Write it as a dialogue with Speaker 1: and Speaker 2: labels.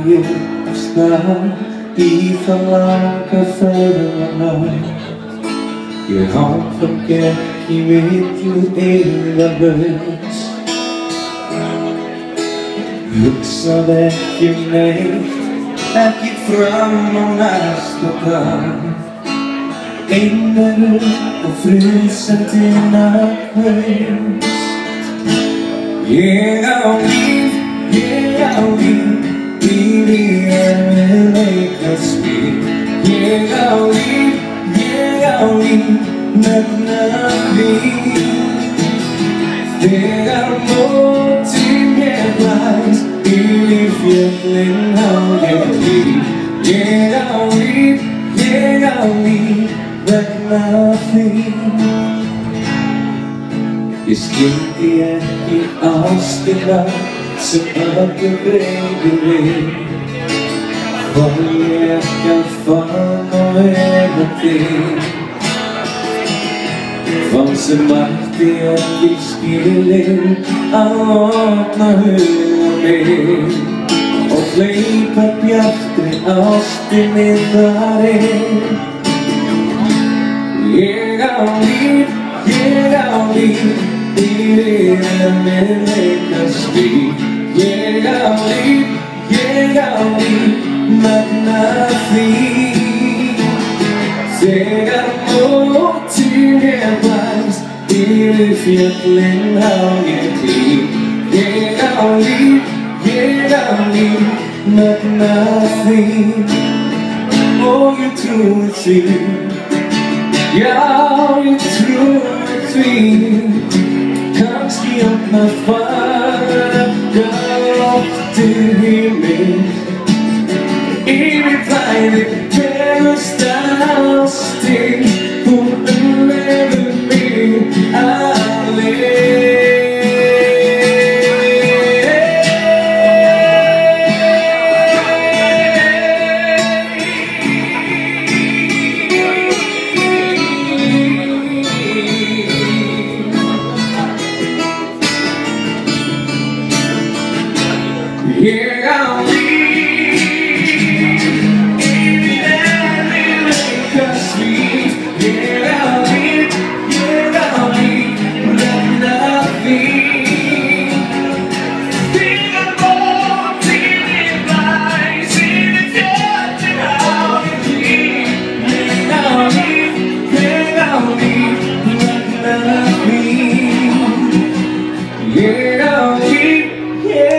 Speaker 1: vi snart i förlanga förvarna. Jag har funkat i mitt illa bröst. Hugsa väcker mig, gick fram och nästa dag. Änglar och frysen dina sjöns. Ge av liv, liv i en läkas liv. Ge av liv, nättna liv. Vägar mot din hjärtlands, i fjällen har jag liv. Ge av liv, nättna liv. Jag skriker i avstillar som ökar bredvid. Varje hjärta fan och även till. Fanns en makt i att livsbilden avna hur med. Och flipa bjärten avstillar er. Ge av liv, i en läkas liv. Ge av liv, nättna liv. Säga mot din hjärtlands, i fjällen har jag liv. Ge av liv, nättna liv. Och jag tror ett liv. Ja, jag tror att vi kanske öppnar fara till himmel. I mitt liv bästa steg på en lever med alldeles. Here I'll be, in every lake of streets. Here I'll be, let nothing. Think about it lies in the depth and how you dream. Here I'll be, let nothing. Here I'll be, yeah.